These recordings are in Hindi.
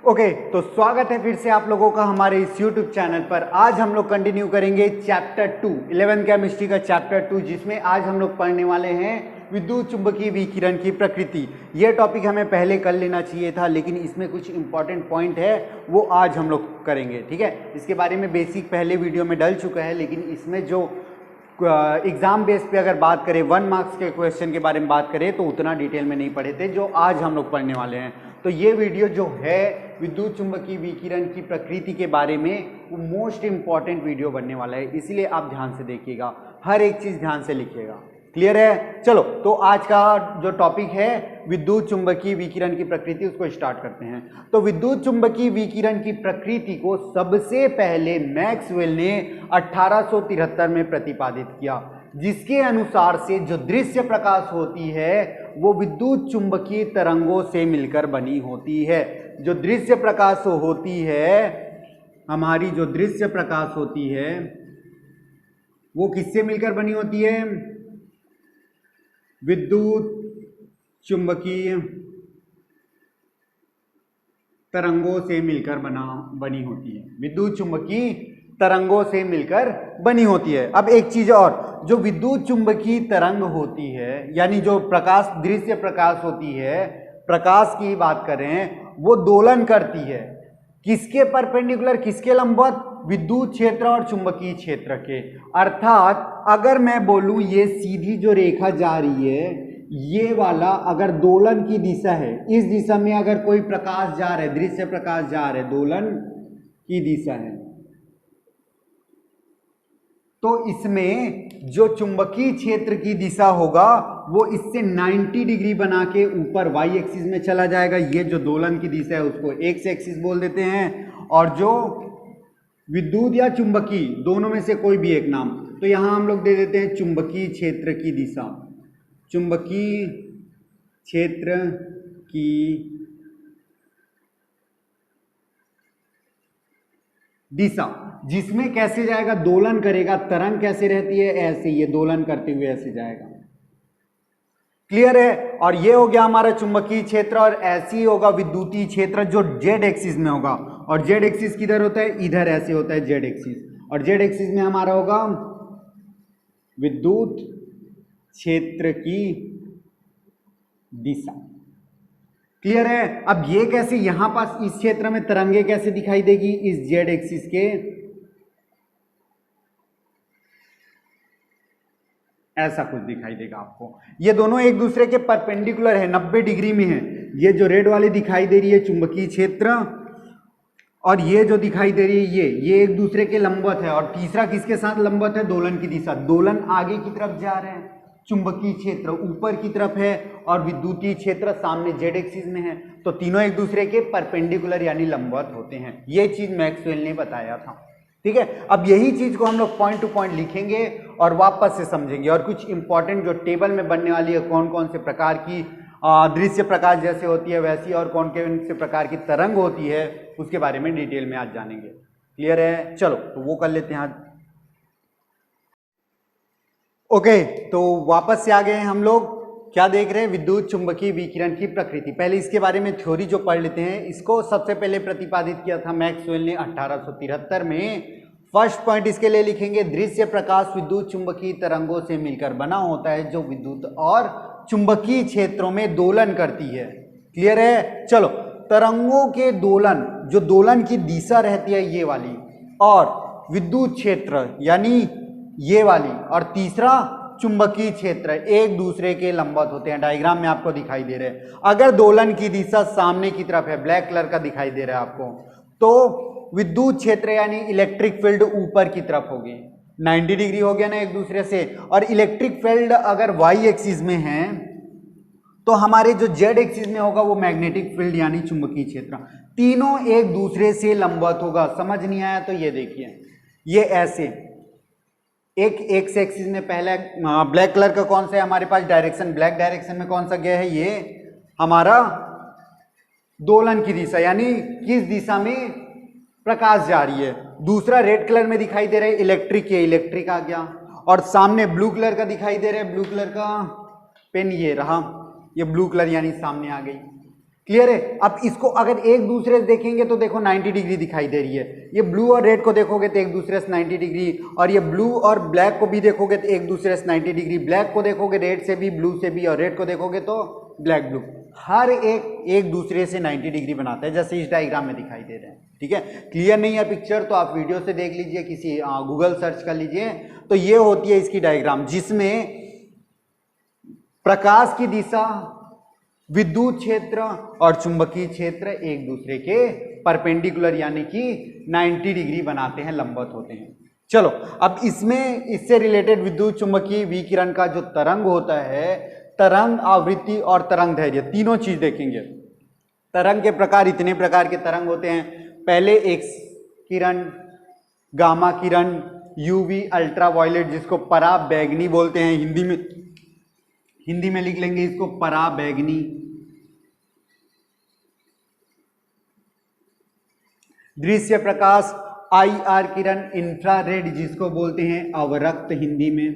ओके तो स्वागत है फिर से आप लोगों का हमारे इस YouTube चैनल पर। आज हम लोग कंटिन्यू करेंगे चैप्टर 2 11th केमिस्ट्री का चैप्टर 2, जिसमें आज हम लोग पढ़ने वाले हैं विद्युत चुंबकीय विकिरण की प्रकृति। ये टॉपिक हमें पहले कर लेना चाहिए था, लेकिन इसमें कुछ इंपॉर्टेंट पॉइंट है वो आज हम लोग करेंगे। ठीक है, इसके बारे में बेसिक पहले वीडियो में डल चुका है, लेकिन इसमें जो एग्जाम बेस पे अगर बात करें 1 मार्क्स के क्वेश्चन के बारे में बात करें तो उतना डिटेल में नहीं पढ़े थे जो आज हम लोग पढ़ने वाले हैं। तो ये वीडियो जो है विद्युत चुंबकीय विकिरण की प्रकृति के बारे में वो मोस्ट इंपॉर्टेंट वीडियो बनने वाला है, इसलिए आप ध्यान से देखिएगा, हर एक चीज ध्यान से लिखिएगा। क्लियर है? चलो तो आज का जो टॉपिक है विद्युत चुंबकीय विकिरण की प्रकृति, उसको स्टार्ट करते हैं। तो विद्युत चुंबकीय विकिरण की प्रकृति को सबसे पहले मैक्सवेल ने 1873 में प्रतिपादित किया, जिसके अनुसार से जो दृश्य प्रकाश होती है वो विद्युत चुंबकीय तरंगों से मिलकर बनी होती है। जो दृश्य प्रकाश होती है, हमारी जो दृश्य प्रकाश होती है वो किससे मिलकर बनी होती है? विद्युत चुंबकीय तरंगों से मिलकर बनी होती है। विद्युत चुंबकीय तरंगों से मिलकर बनी होती है। अब एक चीज और, जो विद्युत चुंबकीय तरंग होती है यानी जो प्रकाश, दृश्य प्रकाश होती है, प्रकाश की बात करें, वो दोलन करती है किसके परपेंडिकुलर, किसके लंबवत? विद्युत क्षेत्र और चुंबकीय क्षेत्र के। अर्थात अगर मैं बोलूं ये सीधी जो रेखा जा रही है, ये वाला अगर दोलन की दिशा है, इस दिशा में अगर कोई प्रकाश जा रहा है, दृश्य प्रकाश जा रहा है, दोलन की दिशा है, तो इसमें जो चुंबकीय क्षेत्र की दिशा होगा वो इससे 90 डिग्री बना के ऊपर y एक्सिस में चला जाएगा। ये जो दोलन की दिशा है उसको x एक्सिस बोल देते हैं, और जो विद्युत या चुंबकीय दोनों में से कोई भी एक नाम, तो यहां हम लोग दे देते हैं चुंबकीय क्षेत्र की दिशा। चुंबकीय क्षेत्र की दिशा, जिसमें कैसे जाएगा? दोलन करेगा। तरंग कैसे रहती है? ऐसे, ये दोलन करते हुए ऐसे जाएगा। क्लियर है? और ये हो गया हमारा चुंबकीय क्षेत्र, और ऐसे ही होगा विद्युतीय क्षेत्र जो जेड एक्सिस में होगा। और जेड एक्सिस किधर होता है? इधर ऐसे होता है जेड एक्सिस, और जेड एक्सिस में हमारा होगा विद्युत क्षेत्र की दिशा। क्लियर है? अब ये कैसे, यहां पास इस क्षेत्र में तरंगे कैसे दिखाई देगी? इस जेड एक्सिस के ऐसा कुछ दिखाई देगा आपको। ये दोनों एक दूसरे के परपेंडिकुलर है, 90 डिग्री में है। ये जो रेड वाली दिखाई दे रही है चुंबकीय क्षेत्र, और ये जो दिखाई दे रही है ये एक दूसरे के लंबवत है। और तीसरा किसके साथ लंबवत है? दोलन की दिशा। दोलन आगे की तरफ जा रहे हैं, चुंबकीय क्षेत्र ऊपर की तरफ है, और विद्युतीय क्षेत्र सामने जेड एक्सिस में है। तो तीनों एक दूसरे के परपेंडिकुलर यानी लंबवत होते हैं। ये चीज मैक्सवेल ने बताया था। ठीक है, अब यही चीज को हम लोग पॉइंट टू पॉइंट लिखेंगे और वापस से समझेंगे, और कुछ इंपॉर्टेंट जो टेबल में बनने वाली है, कौन कौन से प्रकार की दृश्य प्रकाश जैसे होती है वैसी, और कौन कौन से प्रकार की तरंग होती है, उसके बारे में डिटेल में आज जानेंगे। क्लियर है? चलो तो वो कर लेते हैं आज। ओके, तो वापस से आ गए हैं हम लोग। क्या देख रहे हैं? विद्युत चुंबकीय विकिरण की प्रकृति। पहले इसके बारे में थ्योरी जो पढ़ लेते हैं। इसको सबसे पहले प्रतिपादित किया था मैक्सवेल ने 1873 में। फर्स्ट पॉइंट इसके लिए लिखेंगे, दृश्य प्रकाश विद्युत चुंबकीय तरंगों से मिलकर बना होता है जो विद्युत और चुंबकीय क्षेत्रों में दोलन करती है। क्लियर है? चलो, तरंगों के दोलन, जो दोलन की दिशा रहती है ये वाली, और विद्युत क्षेत्र यानी ये वाली, और तीसरा चुंबकीय क्षेत्र, एक दूसरे के लंबवत होते हैं। डायग्राम में आपको दिखाई दे रहे हैं। अगर दोलन की दिशा सामने की तरफ है, ब्लैक कलर का दिखाई दे रहा है आपको, तो विद्युत क्षेत्र यानी इलेक्ट्रिक फील्ड ऊपर की तरफ होगी। 90 डिग्री हो गया ना एक दूसरे से। और इलेक्ट्रिक फील्ड अगर वाई एक्सिस में है तो हमारे जो जेड एक्सिस में होगा वो मैग्नेटिक फील्ड यानी चुंबकीय क्षेत्र। तीनों एक दूसरे से लंबवत होगा। समझ नहीं आया तो ये देखिए, ये ऐसे एक एक्स एक्सिस में पहला ब्लैक कलर का कौन सा है हमारे पास डायरेक्शन, ब्लैक डायरेक्शन में कौन सा गया है? ये हमारा दोलन की दिशा, यानी किस दिशा में प्रकाश जा रही है। दूसरा रेड कलर में दिखाई दे रहा है इलेक्ट्रिक, ये इलेक्ट्रिक आ गया। और सामने ब्लू कलर का दिखाई दे रहा है, ब्लू कलर का पेन ये रहा, ये ब्लू कलर यानी सामने आ गई। क्लियर है। अब इसको अगर एक दूसरे से देखेंगे तो देखो 90 डिग्री दिखाई दे रही है। ये ब्लू और रेड को देखोगे तो एक दूसरे से 90 डिग्री, और ये ब्लू और ब्लैक को भी देखोगे तो एक दूसरे से 90 डिग्री, ब्लैक को देखोगे रेड से भी, ब्लू से भी, और रेड को देखोगे तो ब्लैक ब्लू, हर एक दूसरे से 90 डिग्री बनाते हैं, जैसे इस डायग्राम में दिखाई दे रहे हैं। ठीक है, क्लियर नहीं है पिक्चर तो आप वीडियो से देख लीजिए, किसी गूगल सर्च कर लीजिए। तो ये होती है इसकी डायग्राम, जिसमें प्रकाश की दिशा, विद्युत क्षेत्र और चुंबकीय क्षेत्र एक दूसरे के परपेंडिकुलर यानी कि 90 डिग्री बनाते हैं, लंबवत होते हैं। चलो अब इसमें इससे रिलेटेड विद्युत चुंबकीय विकिरण का जो तरंग होता है, तरंग आवृत्ति और तरंग दैर्घ्य, तीनों चीज देखेंगे। तरंग के प्रकार, इतने प्रकार के तरंग होते हैं। पहले एक्स किरण, गामा किरण, यूवी, अल्ट्रावायलेट, जिसको पराबैंगनी बोलते हैं, हिंदी में लिख लेंगे इसको पराबैंगनी। दृश्य प्रकाश, IR किरण, इंफ्रारेड जिसको बोलते हैं अवरक्त, हिंदी में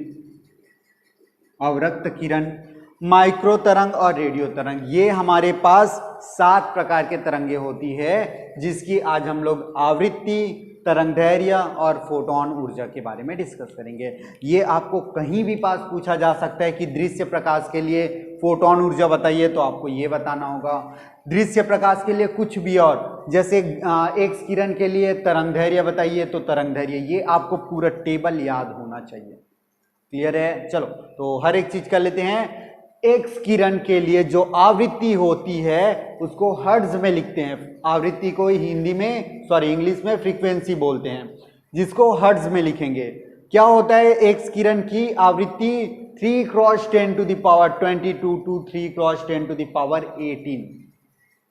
अवरक्त किरण, माइक्रो तरंग और रेडियो तरंग। ये हमारे पास 7 प्रकार के तरंगे होती है, जिसकी आज हम लोग आवृत्ति, तरंग दैर्घ्य और फोटोन ऊर्जा के बारे में डिस्कस करेंगे। ये आपको कहीं भी पास पूछा जा सकता है कि दृश्य प्रकाश के लिए फोटोन ऊर्जा बताइए, तो आपको ये बताना होगा। दृश्य प्रकाश के लिए कुछ भी और, जैसे एक्स किरण के लिए तरंग दैर्घ्य बताइए तो तरंग दैर्घ्य, ये आपको पूरा टेबल याद होना चाहिए। क्लियर है। चलो तो हर एक चीज कर लेते हैं। एक्स किरण के लिए जो आवृत्ति होती है उसको हर्ट्ज में लिखते हैं। आवृत्ति को हिंदी में इंग्लिश में फ्रीक्वेंसी बोलते हैं, जिसको हर्ट्ज में लिखेंगे। क्या होता है एक्स किरण की आवृत्ति 3 cross 10 to the power 22 to 3 cross 10 to the power 18।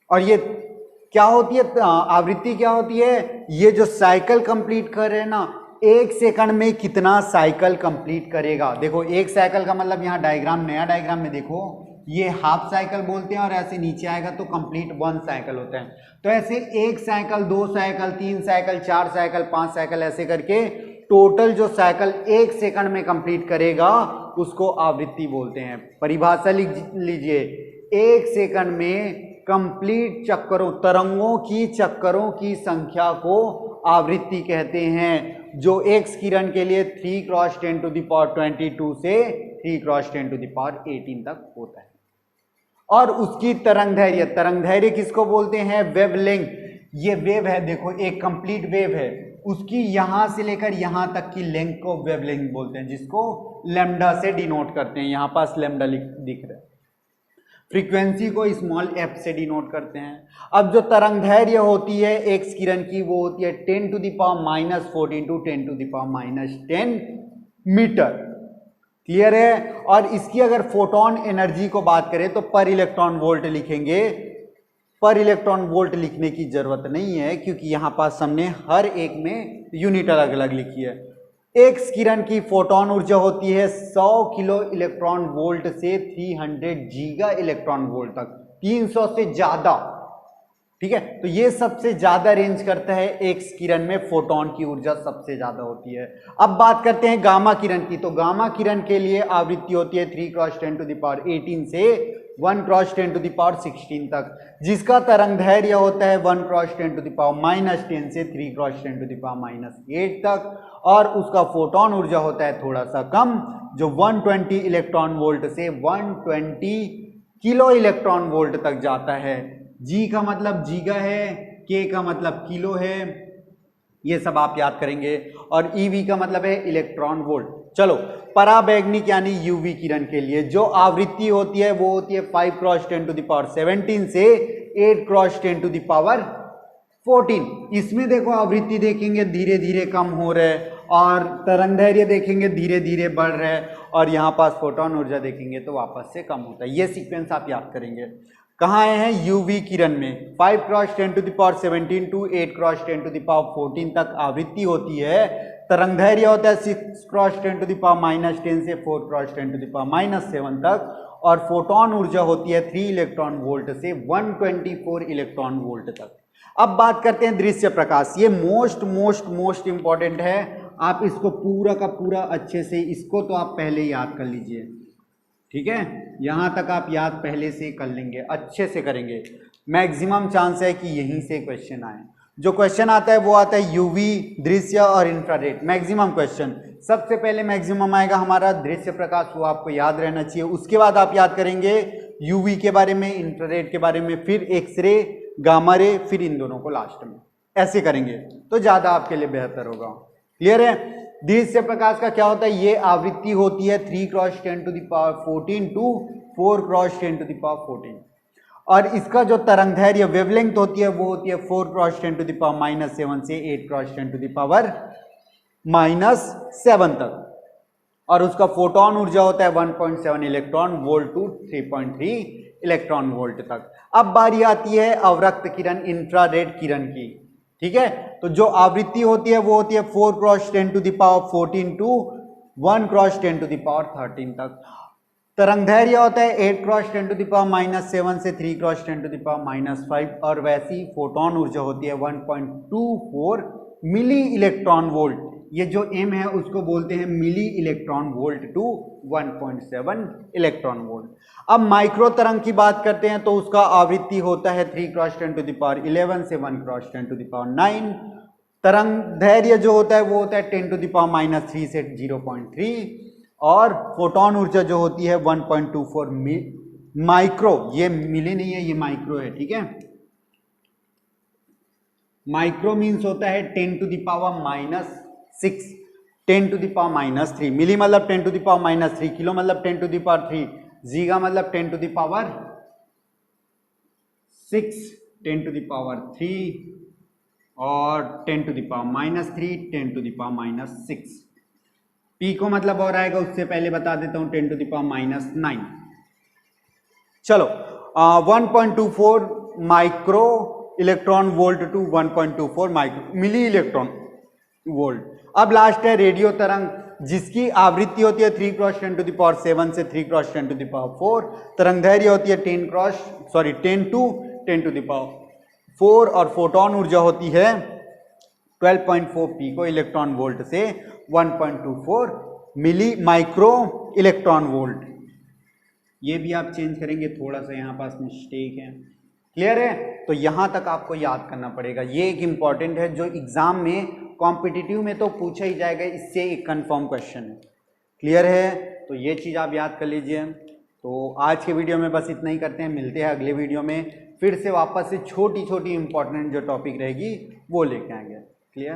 और ये क्या होती है, आवृत्ति क्या होती है, ये जो साइकिल कंप्लीट कर रहे हैं ना, 1 सेकंड में कितना साइकिल कंप्लीट करेगा। देखो 1 साइकिल का मतलब, यहाँ डायग्राम, नया डायग्राम में देखो, ये हाफ साइकिल बोलते हैं, और ऐसे नीचे आएगा तो कंप्लीट 1 साइकिल होता है। तो ऐसे 1 cycle, 2 cycle, 3 cycle, 4 cycle, 5 cycle, ऐसे करके टोटल जो साइकिल 1 सेकंड में कंप्लीट करेगा उसको आवृत्ति बोलते हैं। परिभाषा लिख लीजिए, 1 सेकंड में कंप्लीट चक्करों, तरंगों की चक्करों की संख्या को आवृत्ति कहते हैं, जो एक्स किरण के लिए 3 क्रॉस 10 टू द पावर 22 से 3 क्रॉस 10 टू द पावर 18 तक होता है। और उसकी तरंग दैर्घ्य, तरंग दैर्घ्य किसको बोलते हैं, वेवलेंथ। ये वेव है, देखो एक कंप्लीट वेव है, उसकी यहां से लेकर यहां तक की लेंथ को वेवलेंथ बोलते हैं, जिसको लैम्डा से डिनोट करते हैं। यहां पास लैम्डा दिख रहा है। फ्रीक्वेंसी को स्मॉल f से डिनोट करते हैं। अब जो तरंग दैर्घ्य होती है एक्स किरण की, वो होती है 10 to the power -14 to 10 to the power -10 metre. Clear है। और इसकी अगर फोटोन एनर्जी को बात करें तो पर इलेक्ट्रॉन वोल्ट लिखेंगे। पर इलेक्ट्रॉन वोल्ट लिखने की जरूरत नहीं है, क्योंकि यहां पास हमने हर एक में यूनिट अलग अलग लिखी है। एक्स किरण की फोटोन ऊर्जा होती है 100 किलो इलेक्ट्रॉन वोल्ट से 300 गीगा इलेक्ट्रॉन वोल्ट तक, 300 से ज्यादा। ठीक है, तो ये सबसे ज्यादा रेंज करता है एक्स किरण में, फोटोन की ऊर्जा सबसे ज्यादा होती है। अब बात करते हैं गामा किरण की। तो गामा किरण के लिए आवृत्ति होती है 3 क्रॉस 10 टू द पावर 18 से 1 क्रॉस 10 टू द पावर 16 तक, जिसका तरंग दैर्घ्य होता है 1 क्रॉस 10 टू द पावर -10 से 3 क्रॉस 10 टू द पावर -8 तक। और उसका फोटोन ऊर्जा होता है थोड़ा सा कम, जो 120 इलेक्ट्रॉन वोल्ट से 120 किलो इलेक्ट्रॉन वोल्ट तक जाता है। जी का मतलब जीगा है, के का मतलब किलो है, ये सब आप याद करेंगे। और ईवी का मतलब है इलेक्ट्रॉन वोल्ट। चलो पराबैंगनिक यानी यूवी किरण के लिए जो आवृत्ति होती है वो होती है 5 क्रॉस 10 टू द पावर 17 से 8 क्रॉस 10 टू द पावर 14। इसमें देखो आवृत्ति देखेंगे धीरे धीरे कम हो रहा है, और तरंग दैर्घ्य देखेंगे धीरे धीरे बढ़ रहा है, और यहाँ पास फोटोन ऊर्जा देखेंगे तो वापस से कम होता है। ये सीक्वेंस आप याद करेंगे। कहाँ आए हैं, यूवी किरण में 5 cross 10 to the power 17 to 8 cross 10 to the power 14 तक आवृत्ति होती है। तरंग दैर्घ्य होता है 6 क्रॉस 10 टू द पावर -10 से 4 क्रॉस 10 टू द पावर -7 तक, और फोटोन ऊर्जा होती है 3 इलेक्ट्रॉन वोल्ट से 124 इलेक्ट्रॉन वोल्ट तक। अब बात करते हैं दृश्य प्रकाश। ये मोस्ट इंपॉर्टेंट है। आप इसको पूरा का पूरा अच्छे से, इसको तो आप पहले याद कर लीजिए, ठीक है, यहां तक आप याद पहले से कर लेंगे, अच्छे से करेंगे। मैक्सिमम चांस है कि यहीं से क्वेश्चन आए। जो क्वेश्चन आता है वो आता है यूवी, दृश्य और इंफ्रारेड, मैक्सिमम क्वेश्चन। सबसे पहले मैक्सिमम आएगा हमारा दृश्य प्रकाश, वो आपको याद रहना चाहिए। उसके बाद आप याद करेंगे यूवी के बारे में, इंफ्रारेड के बारे में, फिर एक्सरे, गामा रे, फिर इन दोनों को लास्ट में। ऐसे करेंगे तो ज्यादा आपके लिए बेहतर होगा। क्लियर है? दृश्य प्रकाश का क्या होता है, ये आवृत्ति होती है 3 × 10⁻14 टू 4 × 10⁻14, और इसका जो तरंगदैर्घ्य वेवलेंथ होती है वो होती है 4 × 10⁻7 से 8 × 10⁻7 तक, और उसका फोटोन ऊर्जा होता है 1.7 electron volt to 3.3 electron volt तक। अब बारी आती है अवरक्त किरण, इंफ्रारेड किरण की। ठीक है, तो जो आवृत्ति होती है वो होती है 4 × 10⁻14 टू 1 × 10⁻13 तक। तरंगदैर्घ्य होता है 8 × 10⁻7 से 3 × 10⁻5, और वैसी फोटोन ऊर्जा होती है 1.24 मिली इलेक्ट्रॉन वोल्ट। ये जो m है उसको बोलते हैं milli electron volt to 1.7 electron volt. अब माइक्रो तरंग की बात करते हैं तो उसका आवृत्ति होता है 3 × 10⁻11 से 1 × 10⁹। तरंगदैर्घ्य जो होता है वो होता है 10⁻³ से 0.3, और फोटोन ऊर्जा जो होती है 1.24 माइक्रो, ये मिली नहीं है, ये माइक्रो है। ठीक है, माइक्रो मीन्स होता है 10⁻⁻6, 10⁻³ मिली मतलब 10⁻³ किलो मतलब 10⁻³ जीगा मतलब 10⁻6, 10⁻³ और 10⁻³ 10⁻6। पीको मतलब और आएगा, उससे पहले बता देता हूं 10⁻⁹। चलो 1.24 micro electron volt to 1.24 micro milli electron volt. अब लास्ट है रेडियो तरंग, जिसकी आवृत्ति होती है 3 × 10⁻7 से 3 × 10⁻4, तरंगदैर्घ्य होती है 10 टू 10⁻4, और फोटोन ऊर्जा होती है 12.4 पिको इलेक्ट्रॉन वोल्ट से 1.24 मिली माइक्रो इलेक्ट्रॉन वोल्ट। ये भी आप चेंज करेंगे, थोड़ा सा यहाँ पास मिस्टेक है। क्लियर है? तो यहाँ तक आपको याद करना पड़ेगा, ये एक इंपॉर्टेंट है जो एग्जाम में कॉम्पिटिटिव में तो पूछा ही जाएगा, इससे एक कंफर्म क्वेश्चन है। क्लियर है? तो ये चीज़ आप याद कर लीजिए। तो आज के वीडियो में बस इतना ही करते हैं, मिलते हैं अगले वीडियो में, फिर से वापस से छोटी छोटी इंपॉर्टेंट जो टॉपिक रहेगी वो लेके आएंगे। क्लियर?